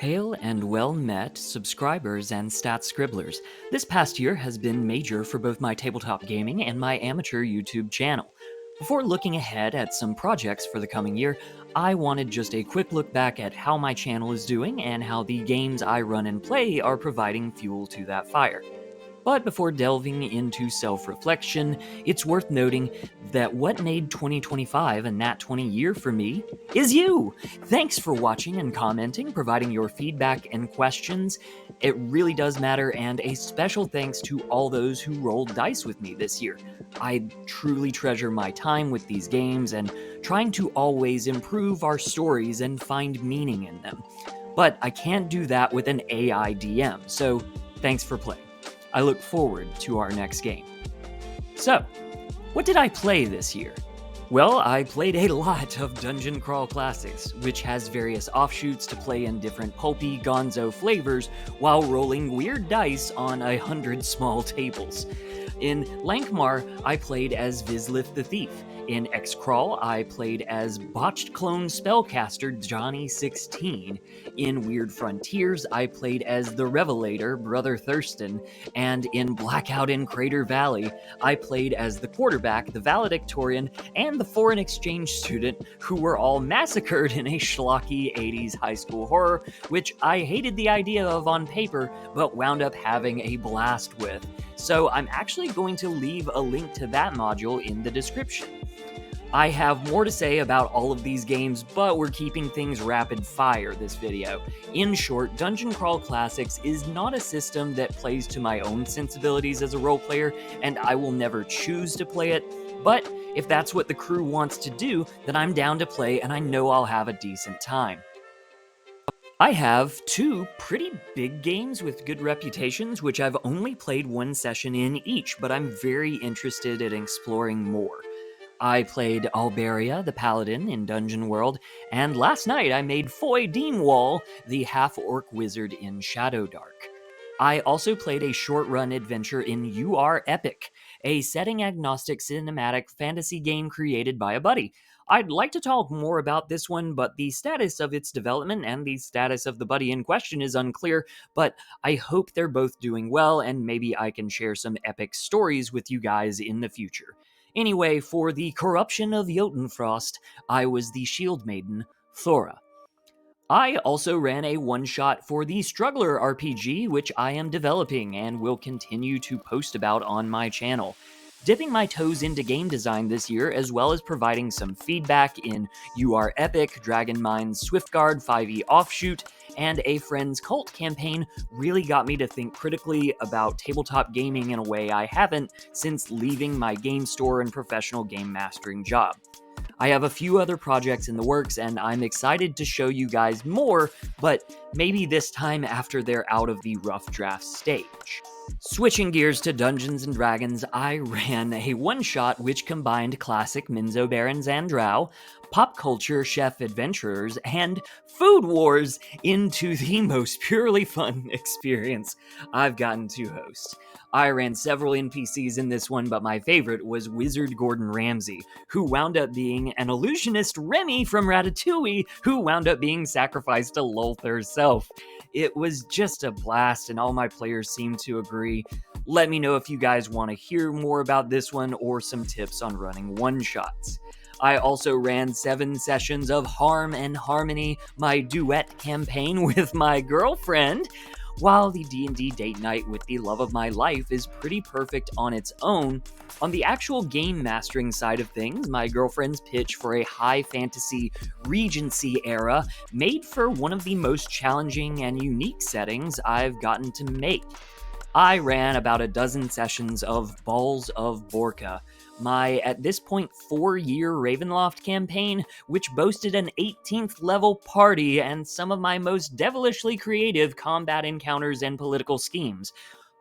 Hail and well met, subscribers and stat scribblers. This past year has been major for both my tabletop gaming and my amateur YouTube channel. Before looking ahead at some projects for the coming year, I wanted just a quick look back at how my channel is doing and how the games I run and play are providing fuel to that fire. But before delving into self-reflection, it's worth noting that what made 2025 a Nat 20 year for me is you! Thanks for watching and commenting, providing your feedback and questions. It really does matter, and a special thanks to all those who rolled dice with me this year. I truly treasure my time with these games and trying to always improve our stories and find meaning in them. But I can't do that with an AI DM, so thanks for playing. I look forward to our next game. So, what did I play this year? Well, I played a lot of Dungeon Crawl Classics, which has various offshoots to play in different pulpy gonzo flavors while rolling weird dice on 100 small tables. In Lankmar, I played as Vizlith the Thief. In X-Crawl, I played as botched clone spellcaster Johnny 16. In Weird Frontiers, I played as the Revelator, Brother Thurston. And in Blackout in Crater Valley, I played as the quarterback, the valedictorian, and the foreign exchange student, who were all massacred in a schlocky 80s high school horror, which I hated the idea of on paper, but wound up having a blast with. So I'm actually going to leave a link to that module in the description. I have more to say about all of these games, but we're keeping things rapid fire this video. In short, Dungeon Crawl Classics is not a system that plays to my own sensibilities as a role player, and I will never choose to play it, but if that's what the crew wants to do, then I'm down to play and I know I'll have a decent time. I have two pretty big games with good reputations, which I've only played one session in each, but I'm very interested in exploring more. I played Alberia, the Paladin, in Dungeon World, and last night I made Foy Deanwall, the half-orc wizard in Shadowdark. I also played a short-run adventure in You Are Epic, a setting-agnostic cinematic fantasy game created by a buddy. I'd like to talk more about this one, but the status of its development and the status of the buddy in question is unclear, but I hope they're both doing well, and maybe I can share some epic stories with you guys in the future. Anyway, for the corruption of Jotunfrost, I was the shield maiden, Thora. I also ran a one-shot for the Struggler RPG, which I am developing and will continue to post about on my channel. Dipping my toes into game design this year, as well as providing some feedback in You Are Epic, Dragon Mind's Swiftguard 5e Offshoot, and a Friends Cult campaign really got me to think critically about tabletop gaming in a way I haven't since leaving my game store and professional game mastering job. I have a few other projects in the works, and I'm excited to show you guys more, but maybe this time after they're out of the rough draft stage. Switching gears to Dungeons & Dragons, I ran a one-shot which combined classic Minzo Baron Zandrau, pop culture chef adventurers, and food wars into the most purely fun experience I've gotten to host. I ran several NPCs in this one, but my favorite was Wizard Gordon Ramsay, who wound up being an illusionist Remy from Ratatouille, who wound up being sacrificed to Lolth herself. It was just a blast, and all my players seemed to agree. Let me know if you guys want to hear more about this one or some tips on running one-shots. I also ran 7 sessions of Harm and Harmony, my duet campaign with my girlfriend. While the D&D date night with the love of my life is pretty perfect on its own, on the actual game mastering side of things, my girlfriend's pitch for a high fantasy Regency era made for one of the most challenging and unique settings I've gotten to make. I ran about a dozen sessions of Balls of Borca, my, at this point, 4-year Ravenloft campaign, which boasted an 18th level party and some of my most devilishly creative combat encounters and political schemes.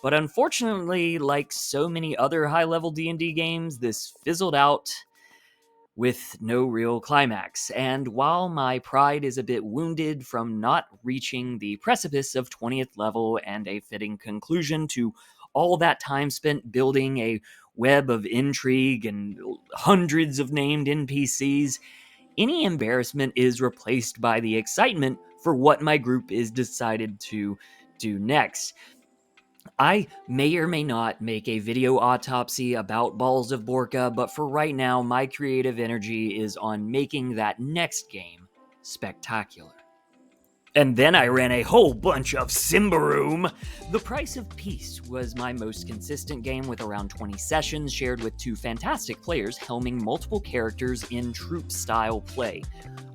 But unfortunately, like so many other high-level D&D games, this fizzled out with no real climax, and while my pride is a bit wounded from not reaching the precipice of 20th level and a fitting conclusion to all that time spent building a web of intrigue and hundreds of named NPCs, any embarrassment is replaced by the excitement for what my group is decided to do next. I may or may not make a video autopsy about Balls of Borka, but for right now, my creative energy is on making that next game spectacular. And then I ran a whole bunch of Symbaroum. The Price of Peace was my most consistent game with around 20 sessions shared with 2 fantastic players helming multiple characters in troop-style play.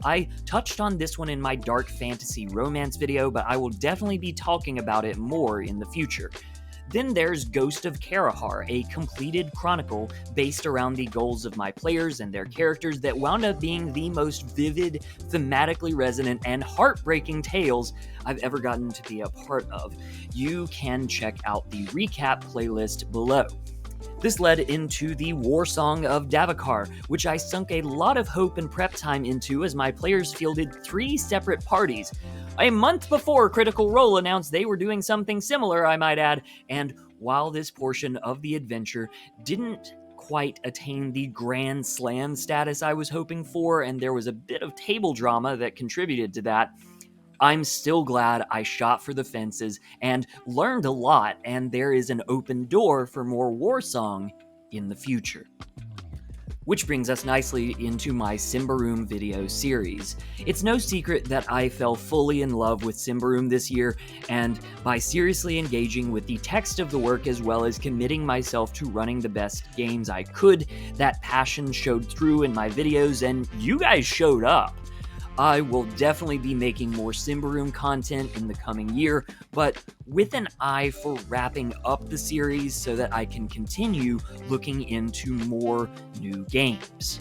I touched on this one in my Dark Fantasy Romance video, but I will definitely be talking about it more in the future. Then there's Ghost of Karahar, a completed chronicle based around the goals of my players and their characters that wound up being the most vivid, thematically resonant, and heartbreaking tales I've ever gotten to be a part of. You can check out the recap playlist below. This led into the War Song of Davokar, which I sunk a lot of hope and prep time into as my players fielded 3 separate parties. A month before Critical Role announced they were doing something similar, I might add, and while this portion of the adventure didn't quite attain the Grand Slam status I was hoping for, and there was a bit of table drama that contributed to that, I'm still glad I shot for the fences and learned a lot, and there is an open door for more Warsong in the future. Which brings us nicely into my Symbaroum video series. It's no secret that I fell fully in love with Symbaroum this year, and by seriously engaging with the text of the work as well as committing myself to running the best games I could, that passion showed through in my videos, and you guys showed up. I will definitely be making more Symbaroum content in the coming year, but with an eye for wrapping up the series so that I can continue looking into more new games.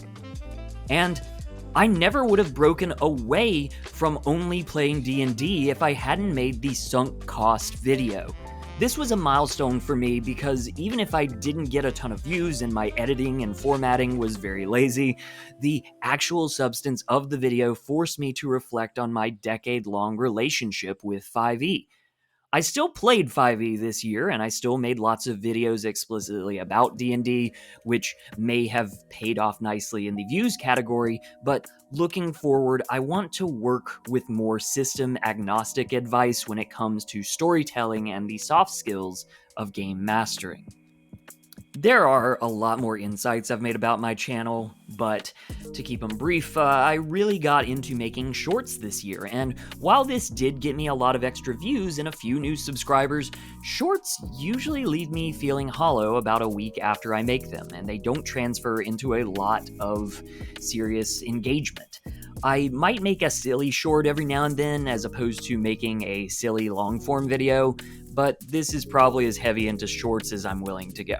And I never would have broken away from only playing D&D if I hadn't made the sunk cost video. This was a milestone for me because even if I didn't get a ton of views and my editing and formatting was very lazy, the actual substance of the video forced me to reflect on my decade-long relationship with 5e. I still played 5e this year, and I still made lots of videos explicitly about D&D, which may have paid off nicely in the views category, but looking forward, I want to work with more system-agnostic advice when it comes to storytelling and the soft skills of game mastering. There are a lot more insights I've made about my channel, but to keep them brief, I really got into making shorts this year, and while this did get me a lot of extra views and a few new subscribers, shorts usually leave me feeling hollow about a week after I make them, and they don't transfer into a lot of serious engagement. I might make a silly short every now and then as opposed to making a silly long-form video, but this is probably as heavy into shorts as I'm willing to go.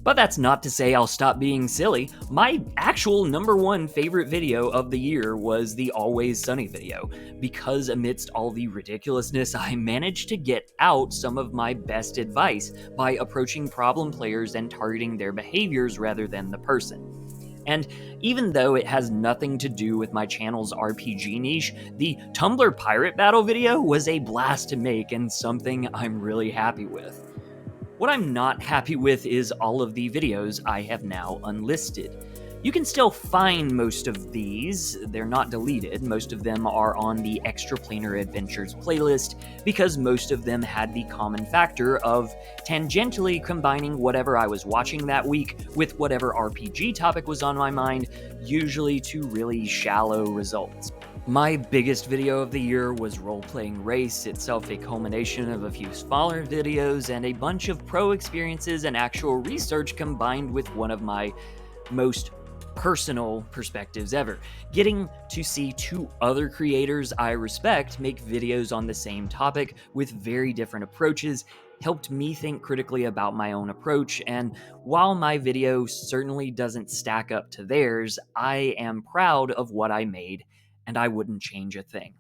But that's not to say I'll stop being silly. My actual #1 favorite video of the year was the Always Sunny video, because amidst all the ridiculousness, I managed to get out some of my best advice by approaching problem players and targeting their behaviors rather than the person. And even though it has nothing to do with my channel's RPG niche, the Tumblr Pirate Battle video was a blast to make and something I'm really happy with. What I'm not happy with is all of the videos I have now unlisted. You can still find most of these, they're not deleted, most of them are on the Extraplanar Adventures playlist because most of them had the common factor of tangentially combining whatever I was watching that week with whatever RPG topic was on my mind, usually to really shallow results. My biggest video of the year was Role-Playing Race, itself a culmination of a few smaller videos and a bunch of pro experiences and actual research combined with one of my most personal perspectives ever. Getting to see 2 other creators I respect make videos on the same topic with very different approaches helped me think critically about my own approach, and while my video certainly doesn't stack up to theirs, I am proud of what I made and I wouldn't change a thing.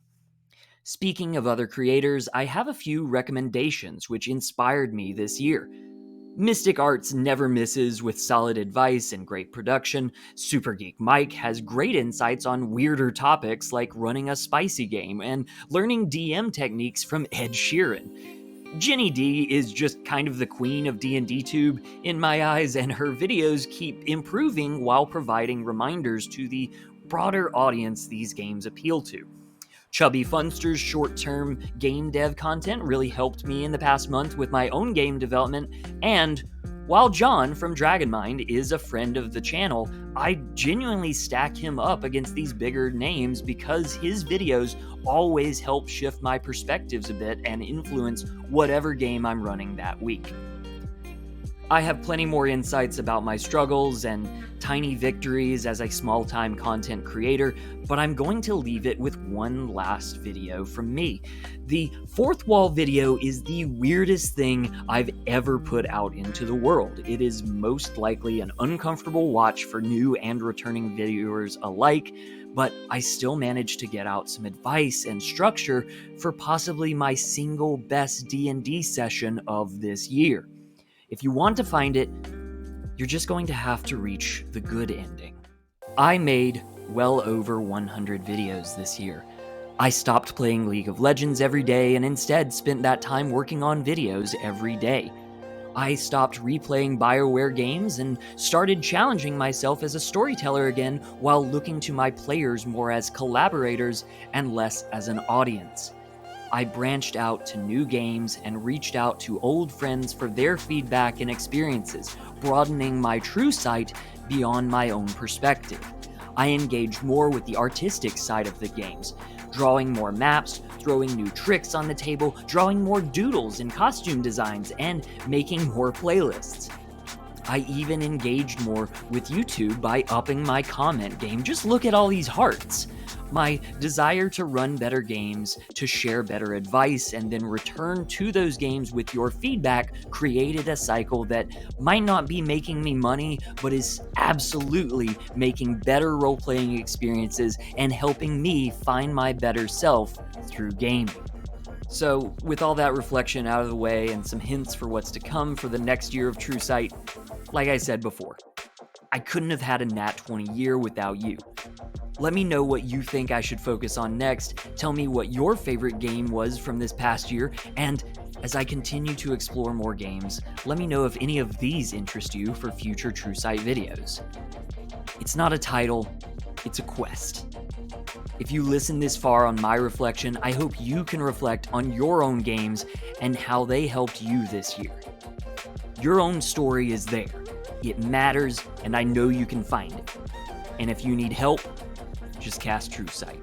Speaking of other creators, I have a few recommendations which inspired me this year. Mystic Arts never misses with solid advice and great production. Super Geek Mike has great insights on weirder topics like running a spicy game and learning DM techniques from Ed Sheeran. Jenny D is just kind of the queen of D&D tube in my eyes, and her videos keep improving while providing reminders to the broader audience these games appeal to. Chubby Funster's short-term game dev content really helped me in the past month with my own game development, and while John from Dragonmind is a friend of the channel, I genuinely stack him up against these bigger names because his videos always help shift my perspectives a bit and influence whatever game I'm running that week. I have plenty more insights about my struggles and tiny victories as a small-time content creator, but I'm going to leave it with one last video from me. The fourth wall video is the weirdest thing I've ever put out into the world. It is most likely an uncomfortable watch for new and returning viewers alike, but I still managed to get out some advice and structure for possibly my single best D&D session of this year. If you want to find it, you're just going to have to reach the good ending. I made well over 100 videos this year. I stopped playing League of Legends every day and instead spent that time working on videos every day. I stopped replaying BioWare games and started challenging myself as a storyteller again while looking to my players more as collaborators and less as an audience. I branched out to new games and reached out to old friends for their feedback and experiences, broadening my Truesight beyond my own perspective. I engaged more with the artistic side of the games, drawing more maps, throwing new tricks on the table, drawing more doodles and costume designs, and making more playlists. I even engaged more with YouTube by upping my comment game. Just look at all these hearts. My desire to run better games, to share better advice, and then return to those games with your feedback created a cycle that might not be making me money, but is absolutely making better role-playing experiences and helping me find my better self through gaming. So, with all that reflection out of the way and some hints for what's to come for the next year of Truesight, like I said before, I couldn't have had a Nat 20 year without you. Let me know what you think I should focus on next, tell me what your favorite game was from this past year, and as I continue to explore more games, let me know if any of these interest you for future Truesight videos. It's not a title, it's a quest. If you listen this far on my reflection, I hope you can reflect on your own games and how they helped you this year. Your own story is there. It matters, and I know you can find it. And if you need help, just cast Truesight.